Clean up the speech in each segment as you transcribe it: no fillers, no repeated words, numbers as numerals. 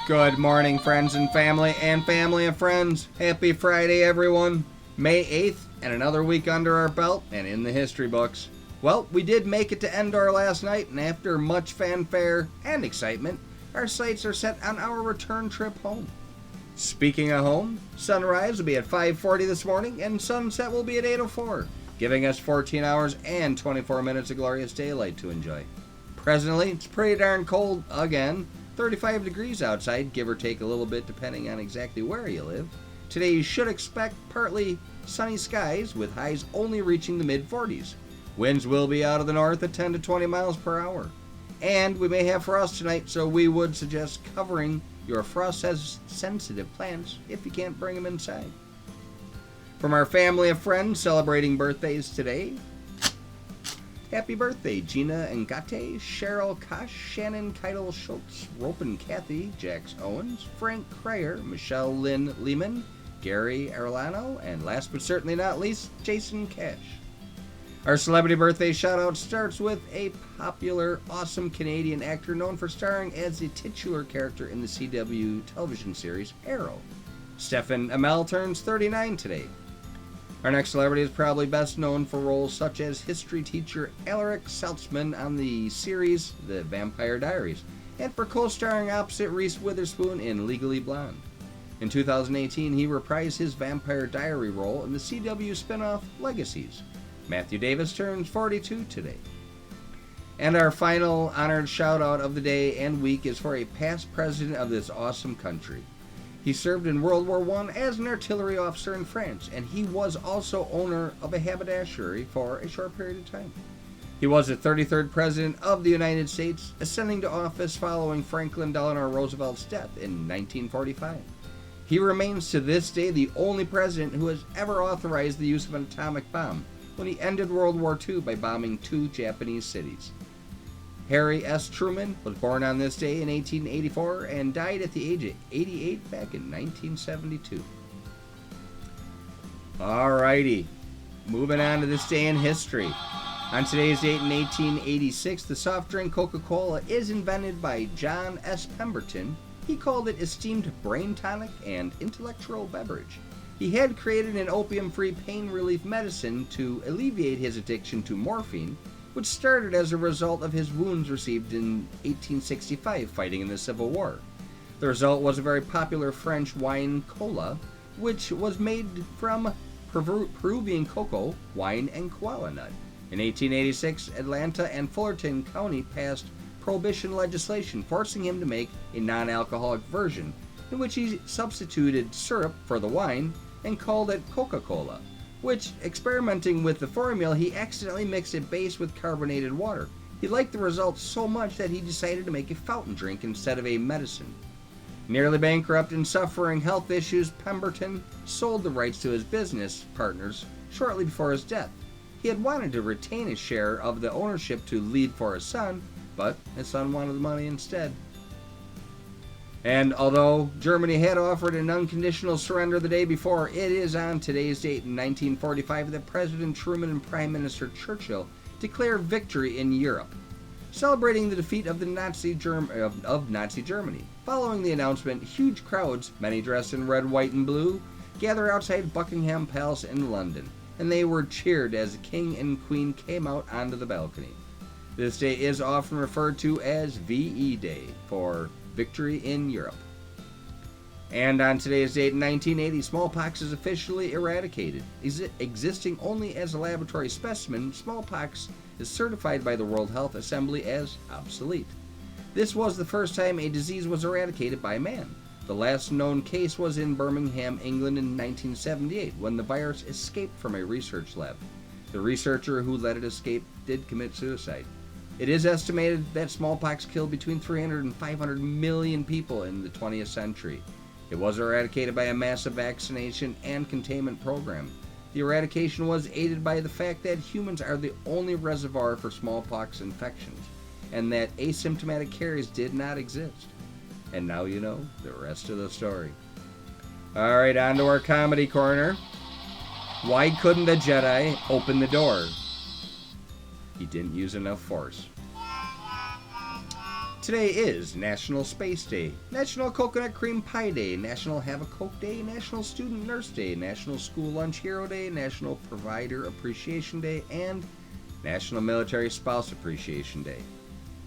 Good morning, friends and family and friends. Happy Friday, everyone. May 8th, and another week under our belt and in the history books. Well, we did make it to Endor last night, and after much fanfare and excitement, our sights are set on our return trip home. Speaking of home, sunrise will be at 5:40 this morning, and sunset will be at 8:04, giving us 14 hours and 24 minutes of glorious daylight to enjoy. Presently, it's pretty darn cold again. 35 degrees outside, give or take a little bit depending on exactly where you live. Today you should expect partly sunny skies with highs only reaching the mid-40s. Winds will be out of the north at 10 to 20 miles per hour. And we may have frost tonight, so we would suggest covering your frost-sensitive plants if you can't bring them inside. From our family of friends celebrating birthdays today, happy birthday, Gina Ngate, Cheryl Kosh, Shannon Keitel Schultz, Ropen Kathy, Jax Owens, Frank Cryer, Michelle Lynn Lehman, Gary Arellano, and last but certainly not least, Jason Cash. Our celebrity birthday shout-out starts with a popular, awesome Canadian actor known for starring as the titular character in the CW television series Arrow. Stefan Amell turns 39 today. Our next celebrity is probably best known for roles such as history teacher Alaric Saltzman on the series The Vampire Diaries, and for co-starring opposite Reese Witherspoon in Legally Blonde. In 2018, he reprised his Vampire Diary role in the CW spin-off Legacies. Matthew Davis turns 42 today. And our final honored shout-out of the day and week is for a past president of this awesome country. He served in World War I as an artillery officer in France, and he was also owner of a haberdashery for a short period of time. He was the 33rd President of the United States, ascending to office following Franklin Delano Roosevelt's death in 1945. He remains to this day the only president who has ever authorized the use of an atomic bomb when he ended World War II by bombing 2 Japanese cities. Harry S. Truman was born on this day in 1884 and died at the age of 88 back in 1972. Alrighty, moving on to this day in history. On today's date in 1886, the soft drink Coca-Cola is invented by John S. Pemberton. He called it esteemed brain tonic and intellectual beverage. He had created an opium-free pain relief medicine to alleviate his addiction to morphine, which started as a result of his wounds received in 1865 fighting in the Civil War. The result was a very popular French wine cola, which was made from Peruvian cocoa, wine, and koala nut. In 1886, Atlanta and Fullerton County passed prohibition legislation forcing him to make a non-alcoholic version, in which he substituted syrup for the wine and called it Coca-Cola, which, experimenting with the formula, he accidentally mixed a base with carbonated water. He liked the results so much that he decided to make a fountain drink instead of a medicine. Nearly bankrupt and suffering health issues, Pemberton sold the rights to his business partners shortly before his death. He had wanted to retain a share of the ownership to leave for his son, but his son wanted the money instead. And although Germany had offered an unconditional surrender the day before, it is on today's date in 1945 that President Truman and Prime Minister Churchill declare victory in Europe, celebrating the defeat of Nazi Germany. Following the announcement, huge crowds, many dressed in red, white, and blue, gather outside Buckingham Palace in London, and they were cheered as the King and Queen came out onto the balcony. This day is often referred to as VE Day, for Victory in Europe. And on today's date in 1980, smallpox is officially eradicated. Existing only as a laboratory specimen, smallpox is certified by the World Health Assembly as obsolete. This was the first time a disease was eradicated by man. The last known case was in Birmingham, England in 1978, when the virus escaped from a research lab. The researcher who let it escape did commit suicide. It is estimated that smallpox killed between 300 and 500 million people in the 20th century. It was eradicated by a massive vaccination and containment program. The eradication was aided by the fact that humans are the only reservoir for smallpox infections, and that asymptomatic carriers did not exist. And now you know the rest of the story. Alright, on to our comedy corner. Why couldn't the Jedi open the door? He didn't use enough force. Today is National Space Day, National Coconut Cream Pie Day, National Have a Coke Day, National Student Nurse Day, National School Lunch Hero Day, National Provider Appreciation Day, and National Military Spouse Appreciation Day.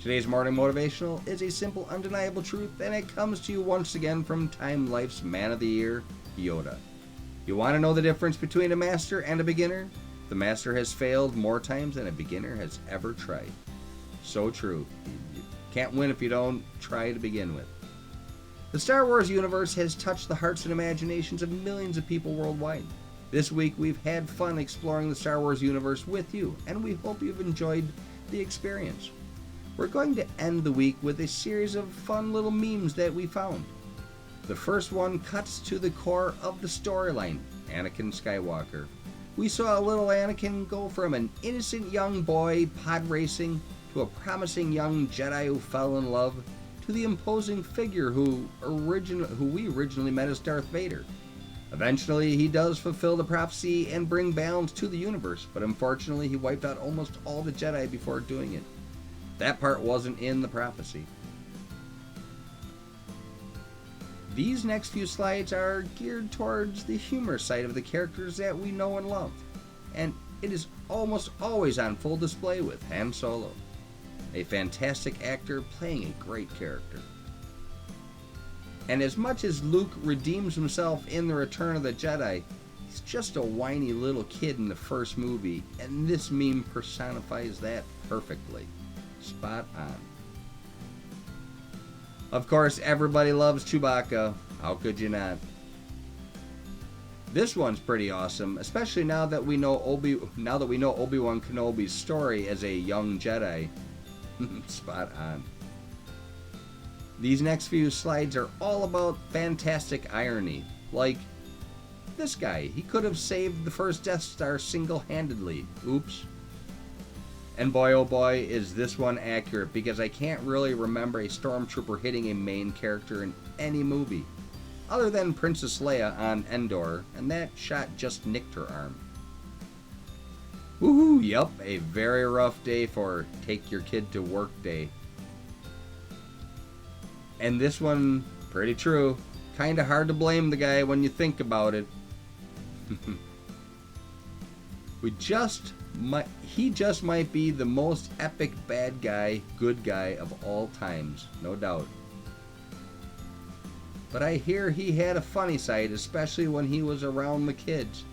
Today's morning motivational is a simple, undeniable truth, and it comes to you once again from Time Life's Man of the Year, Yoda. You want to know the difference between a master and a beginner? The master has failed more times than a beginner has ever tried. So true. You can't win if you don't try to begin with. The Star Wars universe has touched the hearts and imaginations of millions of people worldwide. This week we've had fun exploring the Star Wars universe with you, and we hope you've enjoyed the experience. We're going to end the week with a series of fun little memes that we found. The first one cuts to the core of the storyline, Anakin Skywalker. We saw little Anakin go from an innocent young boy pod racing to a promising young Jedi who fell in love to the imposing figure who we originally met as Darth Vader. Eventually, he does fulfill the prophecy and bring balance to the universe, but unfortunately he wiped out almost all the Jedi before doing it. That part wasn't in the prophecy. These next few slides are geared towards the humor side of the characters that we know and love, and it is almost always on full display with Han Solo, a fantastic actor playing a great character. And as much as Luke redeems himself in The Return of the Jedi, he's just a whiny little kid in the first movie, and this meme personifies that perfectly. Spot on. Of course, everybody loves Chewbacca. How could you not? This one's pretty awesome, especially now that we know Obi-Wan Kenobi's story as a young Jedi. Spot on. These next few slides are all about fantastic irony. Like this guy, he could have saved the first Death Star single-handedly. Oops. And boy oh boy is this one accurate, because I can't really remember a stormtrooper hitting a main character in any movie, other than Princess Leia on Endor, and that shot just nicked her arm. Woohoo, yup, a very rough day for take your kid to work day. And this one, pretty true. Kinda hard to blame the guy when you think about it. He just might be the most epic bad guy, good guy of all times, no doubt. But I hear he had a funny side, especially when he was around the kids.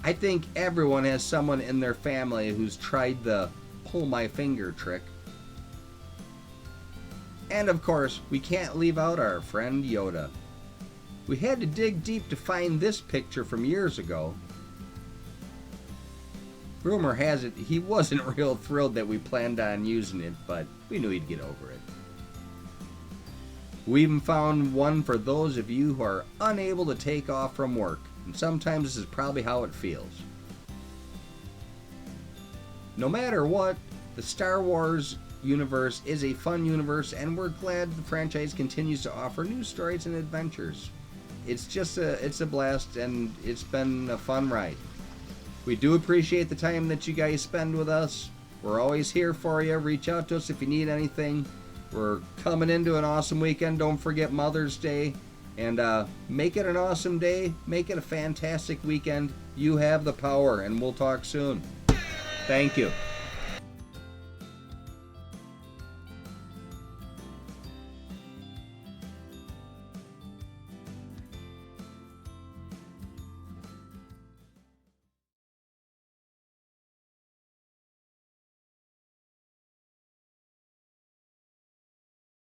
I think everyone has someone in their family who's tried the pull my finger trick. And of course, we can't leave out our friend Yoda. We had to dig deep to find this picture from years ago. Rumor has it he wasn't real thrilled that we planned on using it, but we knew he'd get over it. We even found one for those of you who are unable to take off from work, and sometimes this is probably how it feels. No matter what, the Star Wars universe is a fun universe, and we're glad the franchise continues to offer new stories and adventures. It's a blast, and it's been a fun ride. We do appreciate the time that you guys spend with us. We're always here for you. Reach out to us if you need anything. We're coming into an awesome weekend. Don't forget Mother's Day. And make it an awesome day. Make it a fantastic weekend. You have the power, and we'll talk soon. Thank you.